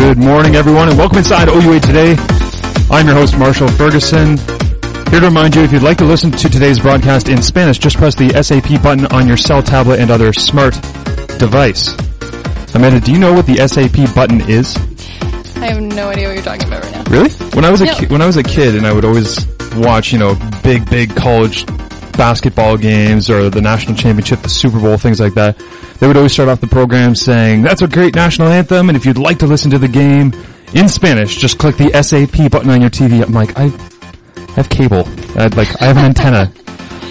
Good morning, everyone, and welcome inside OUA Today. I'm your host, Marshall Ferguson. Here to remind you, if you'd like to listen to today's broadcast in Spanish, just press the SAP button on your cell, tablet, and other smart device. Amanda, do you know what the SAP button is? I have no idea what you're talking about right now. Really? When I was a kid, and I would always watch, big college basketball games or the national championship, the Super Bowl, things like that, they would always start off the program saying, "That's a great national anthem, and if you'd like to listen to the game in Spanish, just click the SAP button on your TV." I'm like, I have cable. I have an antenna.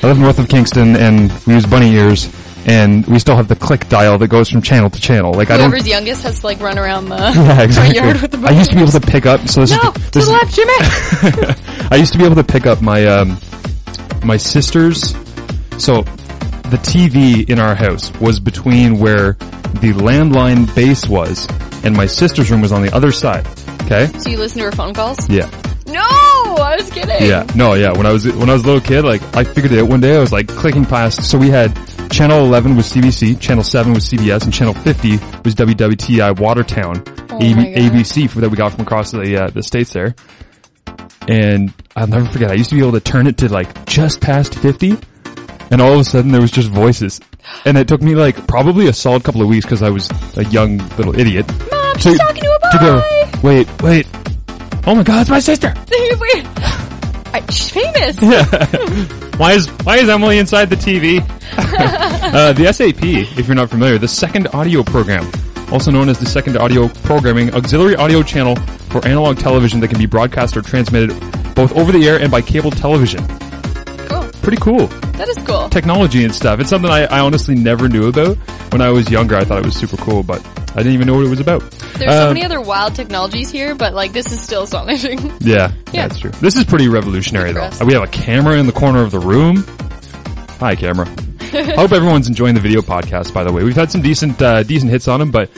I live north of Kingston, and we use bunny ears, and we still have the click dial that goes from channel to channel. Whoever's youngest has to run around the front yard with the bunny I used to be able to pick up. To the left, Jimmy. I used to be able to pick up my sister's. So the TV in our house was between where the landline base was, and my sister's room was on the other side. Okay. So you listen to her phone calls? Yeah. No, I was kidding. Yeah. No, yeah. When I was a little kid, I figured it out one day. I was clicking past. So we had channel 11 was CBC, channel 7 was CBS, and channel 50 was WWTI Watertown, ABC that we got from across the states there. And I'll never forget, I used to be able to turn it to just past 50, and all of a sudden there was just voices. And it took me probably a solid couple of weeks because I was a young little idiot. Mom, she's talking to a boy! To go, wait. Oh my god, it's my sister! Wait. She's famous! Yeah. Why is Emily inside the TV? The SAP, if you're not familiar, the second audio program, also known as the second audio programming auxiliary audio channel for analog television that can be broadcast or transmitted both over the air and by cable television. Cool. Pretty cool. That is cool. Technology and stuff. It's something I honestly never knew about. When I was younger, I thought it was super cool, but I didn't even know what it was about. There's so many other wild technologies here, but this is still astonishing. Yeah, that's true. This is pretty revolutionary though. We have a camera in the corner of the room. Hi, camera. I hope everyone's enjoying the video podcast, by the way. We've had some decent hits on them, but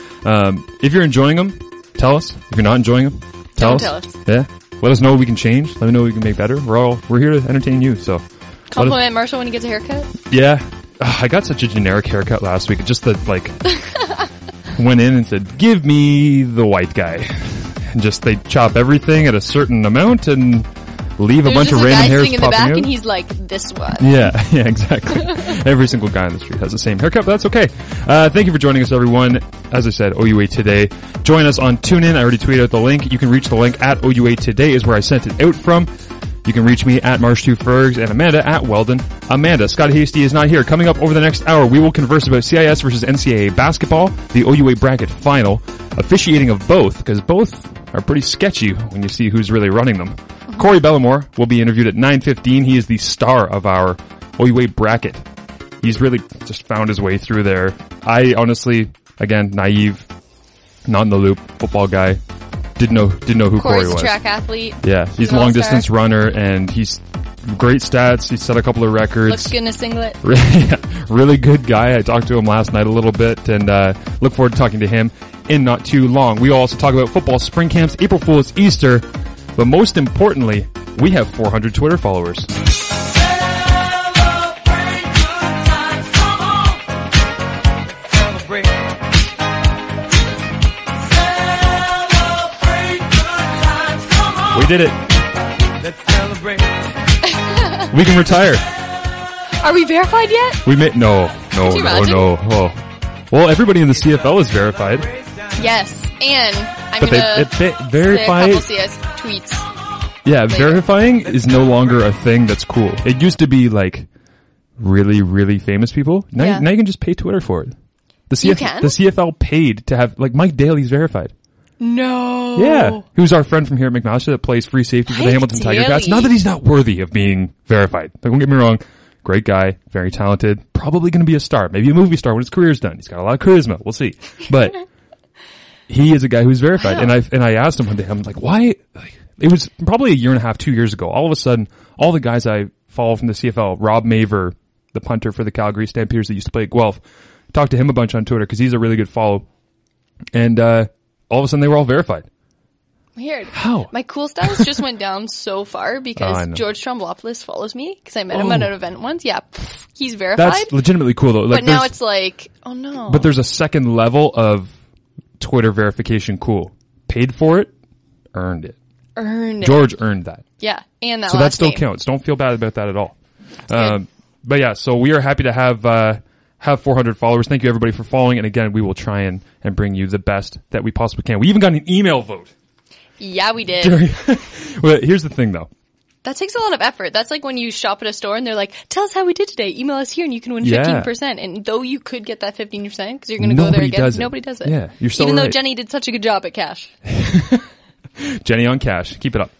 if you're enjoying them, tell us. If you're not enjoying them, tell us. Yeah. Let us know what we can change. Let me know what we can make better. We're here to entertain you, so. Compliment Marshall when he gets a haircut? Yeah. I got such a generic haircut last week. Just went in and said, "Give me the white guy." And they chop everything at a certain amount and leave a bunch of random hairs popping out. There's just a guy sitting in the back and he's like, "This one." Yeah, exactly. Every single guy on the street has the same haircut, but that's okay. Thank you for joining us, everyone. As I said, OUA Today. Join us on TuneIn. I already tweeted out the link. You can reach the link at OUA Today is where I sent it out from. You can reach me at Marsh2Fergs and Amanda at Weldon. Amanda, Scott Hasty is not here. Coming up over the next hour, we will converse about CIS versus NCAA basketball, the OUA bracket final, officiating of both, because both are pretty sketchy when you see who's really running them. Corey Bellamore will be interviewed at 9:15. He is the star of our OUA bracket. He's really just found his way through there. I honestly, again, naive, not in the loop, football guy. Didn't know who Corey was. Corey's a track athlete. Yeah, he's a long distance runner, and he's great stats. He's set a couple of records. Looks good in a singlet. Really good guy. I talked to him last night a little bit, and look forward to talking to him in not too long. We will also talk about football spring camps, April Fool's, Easter, but most importantly, we have 400 Twitter followers. We did it. Let's celebrate. We can retire. Are we verified yet? No. Oh. Well, everybody in the CFL is verified. Yes, and I'm going to verify say a couple CS tweets. Yeah, later. Verifying is no longer a thing that's cool. It used to be really, really famous people. Now you can just pay Twitter for it. The CFL paid to have Mike Daly's verified. No. Yeah. Who's our friend from here at McMaster that plays free safety for the Hamilton Tiger Cats. Not that he's not worthy of being verified. Don't get me wrong. Great guy. Very talented. Probably going to be a star. Maybe a movie star when his career's done. He's got a lot of charisma. We'll see. But he is a guy who's verified. Wow. And I asked him one day, I'm like, why? It was probably a year and a half, 2 years ago. All of a sudden, all the guys I follow from the CFL, Rob Maver, the punter for the Calgary Stampeders that used to play at Guelph, talked to him a bunch on Twitter because he's a really good follow. And, all of a sudden they were all verified. Weird. How? My cool status just went down so far because George Tromblopoulos follows me because I met him at an event once. Yeah, he's verified. That's legitimately cool though. But now it's oh no. But there's a second level of Twitter verification cool. Paid for it, earned it. Earned it. George earned that. Yeah, and that so that still name counts. Don't feel bad about that at all. But yeah, so we are happy to have 400 followers. Thank you everybody for following. And again, we will try and bring you the best that we possibly can. We even got an email vote. Yeah, we did. Well, here's the thing though. That takes a lot of effort. That's like when you shop at a store and they're like, tell us how we did today. Email us here and you can win 15%. And though you could get that 15% because you're going to go there again, nobody does it. Yeah, you're so Even right. though Jenny did such a good job at cash. Jenny on cash. Keep it up.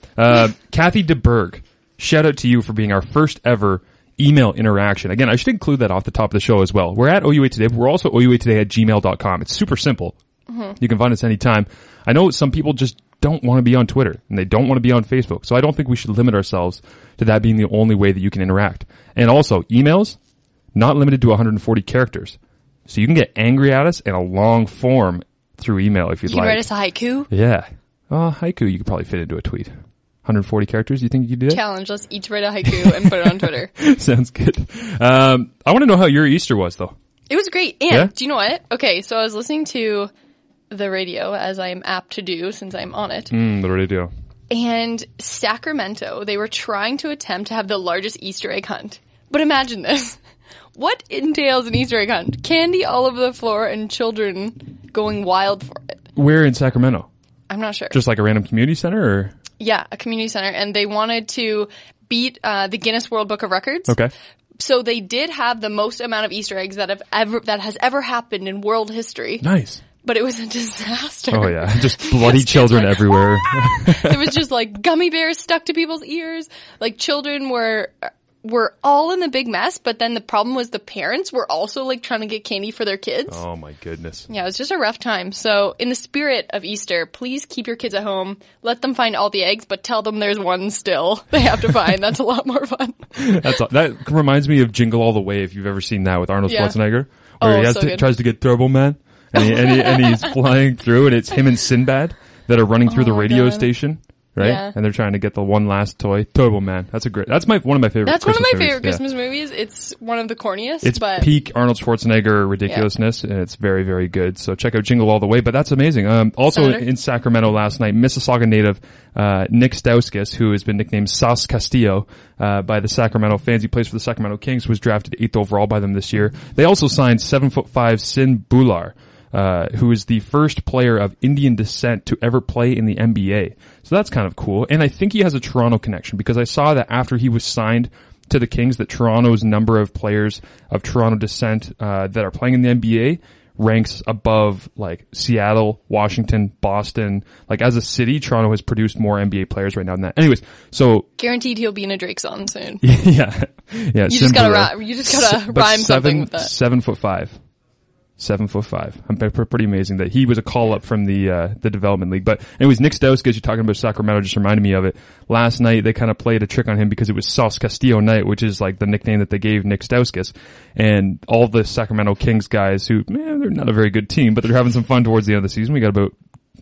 Kathy DeBerg, shout out to you for being our first ever email interaction. Again, I should include that off the top of the show as well. We're at OUA Today, but we're also ouatoday@gmail.com. It's super simple. Mm-hmm. You can find us anytime. I know some people just don't want to be on Twitter and they don't want to be on Facebook. So I don't think we should limit ourselves to that being the only way that you can interact. And also, emails, not limited to 140 characters. So you can get angry at us in a long form through email if you'd like. You can write us a haiku? Yeah. Haiku you could probably fit into a tweet. 140 characters, you think you could do that? Challenge, let's each write a haiku and put it on Twitter. Sounds good. I want to know how your Easter was though. It was great. And do you know what? Okay, so I was listening to the radio, as I am apt to do since I'm on it. The radio. And Sacramento, they were trying to attempt to have the largest Easter egg hunt. But imagine this. What entails an Easter egg hunt? Candy all over the floor and children going wild for it. Where in Sacramento? I'm not sure. Just like a random community center or? Yeah, a community center. And they wanted to beat the Guinness World Book of Records. Okay. So they did have the most amount of Easter eggs that has ever happened in world history. Nice. But it was a disaster. Oh yeah, just bloody children everywhere. It was just like gummy bears stuck to people's ears. Like children were all in the big mess, but then the problem was the parents were also like trying to get candy for their kids. Oh my goodness. Yeah, it was just a rough time. So in the spirit of Easter, please keep your kids at home. Let them find all the eggs, but tell them there's one still they have to find. That's a lot more fun. That reminds me of Jingle All the Way, if you've ever seen that with Arnold Schwarzenegger. Where he tries to get Turbo Man. And he's flying through, and it's him and Sinbad that are running through the radio station, right? Yeah. And they're trying to get the one last toy, Turbo Man. That's one of my favorite. That's Christmas one of my movies. favorite Christmas movies. It's one of the corniest. It's peak Arnold Schwarzenegger ridiculousness, and it's very, very good. So check out Jingle All the Way. But that's amazing. Also in Sacramento last night, Mississauga native Nick Stauskas, who has been nicknamed Sas Castillo by the Sacramento fans. He plays for the Sacramento Kings, was drafted 8th overall by them this year. They also signed 7'5" Sin Bular, who is the first player of Indian descent to ever play in the NBA. So that's kind of cool. And I think he has a Toronto connection because I saw that after he was signed to the Kings that Toronto's number of players of Toronto descent that are playing in the NBA ranks above like Seattle, Washington, Boston. Like as a city, Toronto has produced more NBA players right now than that. Anyways, so guaranteed he'll be in a Drake song soon. Yeah. You just gotta rhyme something with that. 7'5". 7'5". I'm pretty amazing that he was a call up from the development league. But anyways, Nick Stauskas, you're talking about Sacramento, just reminded me of it. Last night they kind of played a trick on him because it was Sauce Castillo night, which is like the nickname that they gave Nick Stauskas. And all the Sacramento Kings guys who, they're not a very good team, but they're having some fun towards the end of the season. We got about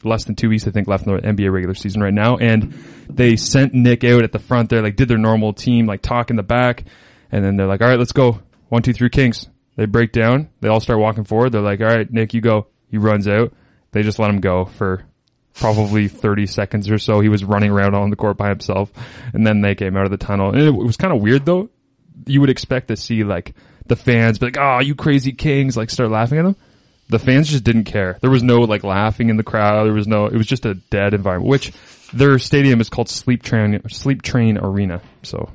less than 2 weeks, I think, left in the NBA regular season right now. And they sent Nick out at the front there, like did their normal team, like talk in the back. And then they're like, all right, let's go. 1, 2, 3 Kings. They break down. They all start walking forward. They're like, all right, Nick, you go. He runs out. They just let him go for probably 30 seconds or so. He was running around on the court by himself. And then they came out of the tunnel. And it was kind of weird, though. You would expect to see, like, the fans be like, oh, you crazy Kings, like, start laughing at them. The fans just didn't care. There was no, like, laughing in the crowd. It was just a dead environment, which their stadium is called Sleep Train Arena. So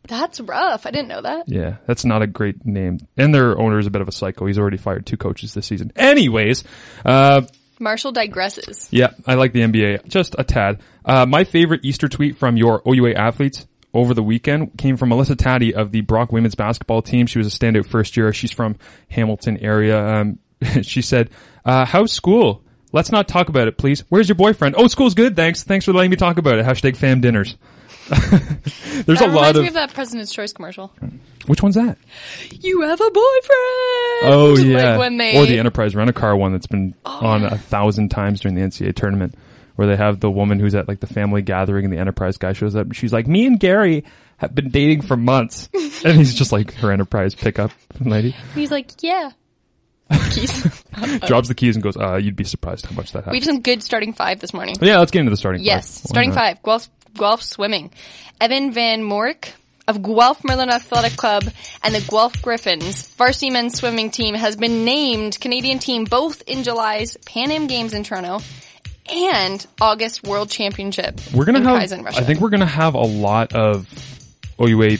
that's rough. I didn't know that. Yeah, that's not a great name. And their owner is a bit of a psycho. He's already fired 2 coaches this season. Anyways, Marshall digresses. Yeah, I like the NBA just a tad. My favorite Easter tweet from your OUA athletes over the weekend came from Melissa Taddy of the Brock women's basketball team. She was a standout first year. She's from Hamilton area. She said, how's school? Let's not talk about it, please. Where's your boyfriend? Oh, school's good, thanks. Thanks for letting me talk about it. #fam dinners. There's a lot of... reminds me of that President's Choice commercial. Which one's that? You have a boyfriend! Oh, yeah. Like when they... Or the Enterprise Rent-A-Car one that's been on 1,000 times during the NCAA tournament, where they have the woman who's at like the family gathering and the Enterprise guy shows up and she's like, me and Gary have been dating for months. And he's just like her Enterprise pickup lady. He's like, yeah. Keys. Drops the keys and goes, you'd be surprised how much that happens. We have some good starting five this morning. Yeah, let's get into the starting Yes, five. starting five. Guelph swimming. Evan Van Morik of Guelph Merlin Athletic Club and the Guelph Griffins varsity men's swimming team has been named Canadian team both in July's Pan Am Games in Toronto and August World Championship in Kaizen, Russia. I think we're going to have a lot of OUA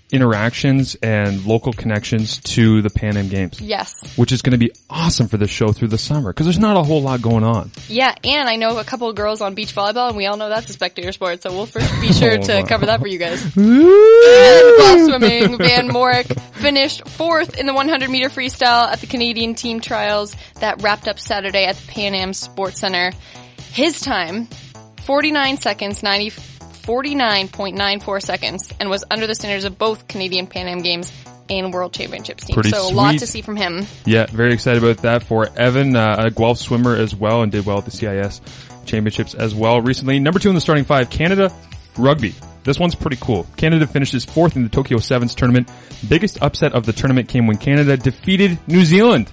interactions and local connections to the Pan Am Games. Yes. Which is going to be awesome for the show through the summer because there's not a whole lot going on. Yeah, and I know a couple of girls on beach volleyball, and we all know that's a spectator sport, so we'll first be sure to cover that for you guys. And golf swimming, Van Morik finished 4th in the 100-meter freestyle at the Canadian team trials that wrapped up Saturday at the Pan Am Sports Center. His time, 49.94 seconds, and was under the standards of both Canadian Pan Am Games and World Championships teams. Pretty so sweet. A lot to see from him. Yeah, very excited about that for Evan, a Guelph swimmer as well, and did well at the CIS Championships as well recently. Number 2 in the starting five, Canada Rugby. This one's pretty cool. Canada finishes 4th in the Tokyo Sevens tournament. Biggest upset of the tournament came when Canada defeated New Zealand.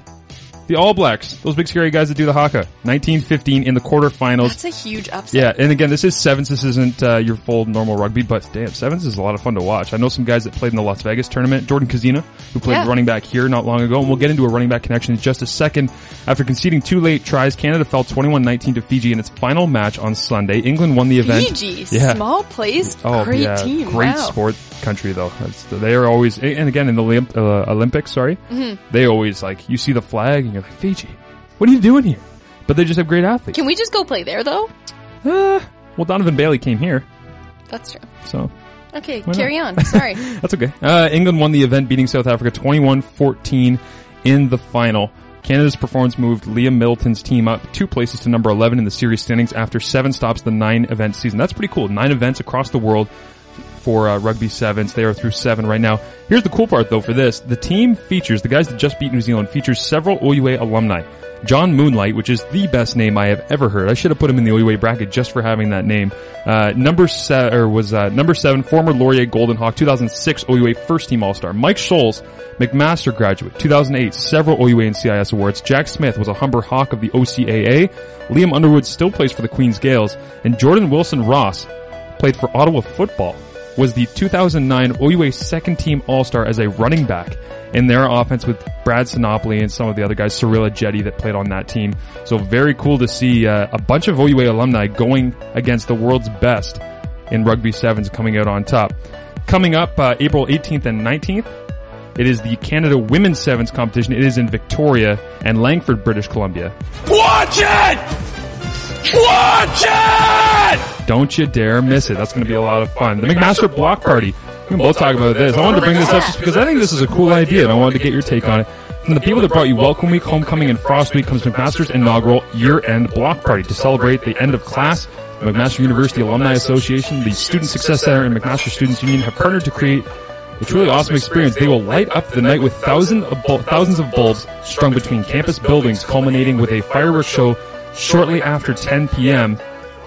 The All Blacks, those big scary guys that do the haka, 19-15 in the quarterfinals. That's a huge upset. Yeah, and again, this is sevens. This isn't your full normal rugby, but damn, sevens is a lot of fun to watch. I know some guys that played in the Las Vegas tournament. Jordan Kazina, who played running back here not long ago, and we'll get into a running back connection in just a second. After conceding 2 late tries, Canada fell 21-19 to Fiji in its final match on Sunday. England won the event. Fiji, small place, great team. Great sport country though. They are always, and again in the Olympics, they always you see the flag and you're like, Fiji, what are you doing here? But they just have great athletes. Can we just go play there though? Well, Donovan Bailey came here. That's true. So. Okay, carry on. Sorry. That's okay. England won the event, beating South Africa 21-14 in the final. Canada's performance moved Liam Middleton's team up 2 places to number 11 in the series standings after 7 stops the 9-event season. That's pretty cool. 9 events across the world for rugby sevens. They are through 7 right now. Here's the cool part though for this. The team features, the guys that just beat New Zealand, features several OUA alumni. John Moonlight, which is the best name I have ever heard. I should have put him in the OUA bracket just for having that name. Number 7, former Laurier Golden Hawk, 2006 OUA first team All-Star. Mike Scholes, McMaster graduate, 2008, several OUA and CIS awards. Jack Smith was a Humber Hawk of the OCAA. Liam Underwood still plays for the Queen's Gales. And Jordan Wilson Ross played for Ottawa football, was the 2009 OUA second team All-Star as a running back in their offense with Brad Sinopoli and some of the other guys, Cirilla Jetty, that played on that team. So very cool to see a bunch of OUA alumni going against the world's best in rugby sevens coming out on top. Coming up April 18th and 19th, it is the Canada Women's Sevens competition. It is in Victoria and Langford, British Columbia. Watch it! Watch it! Don't you dare miss it. That's going to be a lot of fun. The McMaster Block Party. We can both talk about this. I wanted to bring this up just because I think this is a cool idea and I wanted to get your take on it. From the people that brought you Welcome Week, Homecoming, and Frost Week comes McMaster's inaugural year-end block party to celebrate the end of class. The McMaster University Alumni Association, the Student Success Center, and McMaster Students Union have partnered to create a truly awesome experience. They will light up the night with thousands of bulbs strung between campus buildings, culminating with a fireworks show shortly after 10 p.m.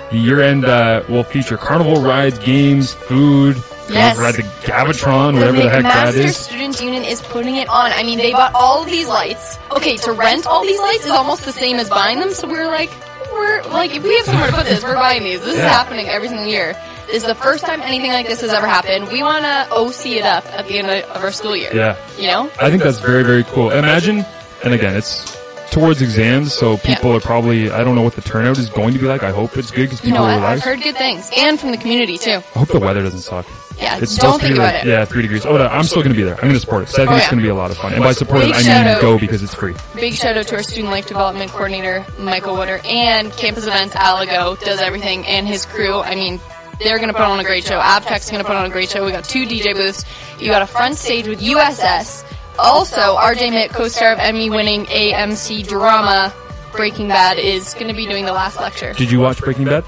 The year-end will feature carnival rides, games, food. Yes. Ride the Gavatron, whatever the heck that McMaster is. Students Union is putting it on. I mean, they bought all of these lights. Okay, to rent all these lights is almost the same as buying them, so we're like, if we have somewhere to put this, we're buying these. This is happening every single year. This is the first time anything like this has ever happened. We want to OC it up at the end of our school year. Yeah. You know? I think that's very, very cool. Imagine, and again, it's towards exams, so people are probably, I don't know what the turnout is going to be like. I hope it's good because people are relaxed. I've heard good things. And from the community, too. I hope the weather doesn't suck. Yeah, It's don't supposed to think be about like, it. yeah, 3 degrees. Oh, no, I'm still going to be there. I'm going to support it. So I think it's going to be a lot of fun. And by support it, I mean go because it's free. Big shout out to our student life development coordinator, Michael Wooder, and campus events, Alago, does everything, and his crew. I mean, they're going to put on a great show. Abtech's going to put on a great show. We got 2 DJ booths. You got a front stage with USS. Also, RJ Mitt, co-star of Emmy-winning AMC drama Breaking Bad, is going to be doing the last lecture. Did you watch Breaking Bad?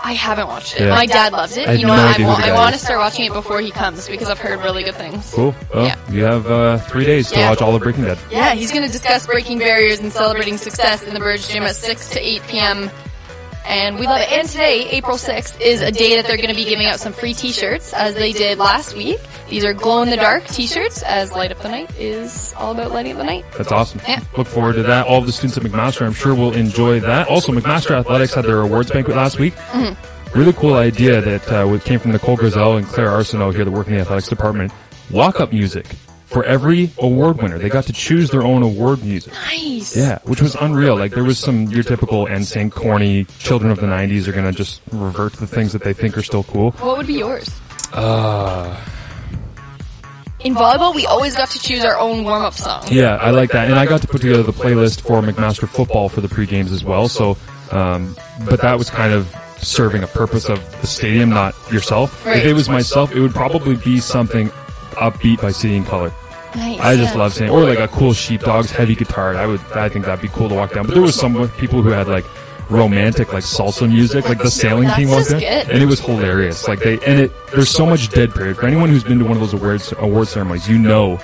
I haven't watched it. Yeah. My dad loves it. You know what? I want to start watching it before he comes because I've heard really good things. Cool. Well, you have 3 days to watch all of Breaking Bad. Yeah, he's going to discuss breaking barriers and celebrating success in the Burge Gym at 6 to 8 p.m. And we love it. And today, April 6th, is a day that they're going to be giving out some free t-shirts, as they did last week. These are glow-in-the-dark t-shirts, as Light Up the Night is all about lighting up the night. That's awesome. Yeah. Look forward to that. All of the students at McMaster, I'm sure, will enjoy that. Also, McMaster Athletics had their awards banquet last week. Really cool idea that came from Nicole Grizel and Claire Arsenault here that work in the athletics department. Walk-up music for every award winner. They got to choose their own award music. Nice. Yeah, which was unreal. Like, there was some, your typical NSYNC, corny, children of the 90s are gonna just revert to the things that they think are still cool. What would be yours? In volleyball, we always got to choose our own warm-up song. Yeah, I like that. And I got to put together the playlist for McMaster football for the pre-games as well. So, but that was kind of serving a purpose of the stadium, not yourself. Right. If it was myself, it would probably be something upbeat by City and Color. Nice. I just love saying, or like a cool Sheepdogs heavy guitar. I think that'd be cool to walk down. But there was some people who had like romantic, like salsa music, like the sailing team walked in, and it was hilarious. Like there's so much dead period. For anyone who's been to one of those award ceremonies, you know,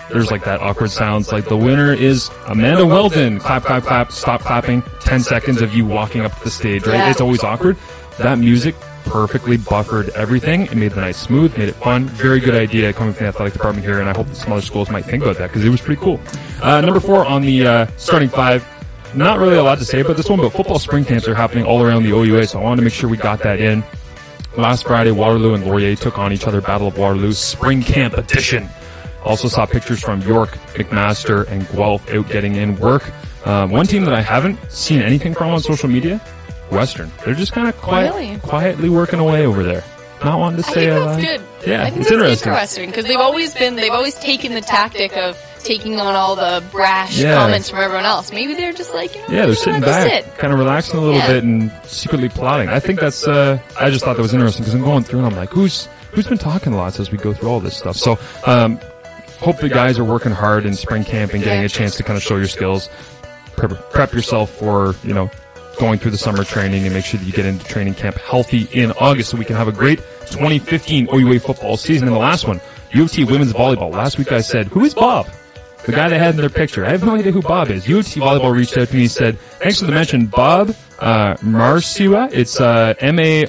there's like that awkward sounds. Like the winner is Amanda Weldon. Clap, clap, clap. Stop clapping. 10 seconds of you walking up to the stage. Right? Yeah. It's always awkward. That music perfectly buffered everything. It made the night smooth, made it fun. Very good idea coming from the athletic department here, and I hope that some other schools might think about that because it was pretty cool. Number 4 on the starting 5. Not really a lot to say about this one, but football spring camps are happening all around the OUA, so I wanted to make sure we got that in. Last Friday, Waterloo and Laurier took on each other, Battle of Waterloo, Spring Camp Edition. Also saw pictures from York, McMaster, and Guelph out getting in work. One team that I haven't seen anything from on social media, Western. They're just kind of quietly working away over there. Not wanting to say I think that's good. Yeah, I think it's that's interesting. good for Western, because they've always taken the tactic of taking on all the brash comments from everyone else. Maybe they're just like, they're sitting back, kind of relaxing a little bit and secretly plotting. I think that's, I just thought that was interesting because I'm going through and I'm like, who's been talking a lot as we go through all this stuff? So, hope the guys are working hard in spring camp and getting a chance to kind of show your skills, prep yourself for, going through the summer training and make sure that you get into training camp healthy in August so we can have a great 2015 OUA football season. And the last one, U of T women's volleyball. Last week I said, who is Bob? The guy they had in their picture. I have no idea who Bob is. U of T volleyball reached out to me and said, thanks for the mention, Bob Marciwa. It's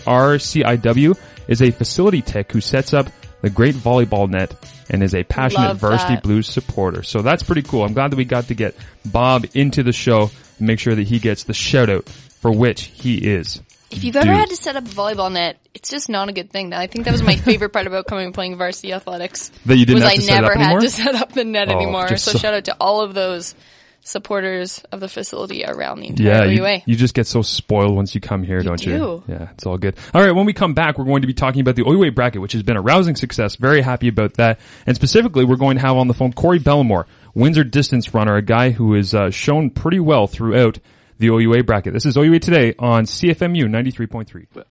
Marciw, is a facility tech who sets up the great volleyball net and is a passionate Varsity Blues supporter. So that's pretty cool. I'm glad that we got to get Bob into the show and make sure that he gets the shout out for which he is. If you've ever had to set up a volleyball net, it's just not a good thing. I think that was my favorite part about coming and playing varsity athletics. That you didn't have to set it up anymore? I never had to set up the net anymore. So shout out to all of those supporters of the facility around the entire OUA. You just get so spoiled once you come here, don't you? Do. Yeah, it's all good. All right, when we come back, we're going to be talking about the OUA bracket, which has been a rousing success. Very happy about that. And specifically, we're going to have on the phone Corey Bellamore, Windsor distance runner, a guy who has shown pretty well throughout the OUA bracket. This is OUA Today on CFMU 93.3.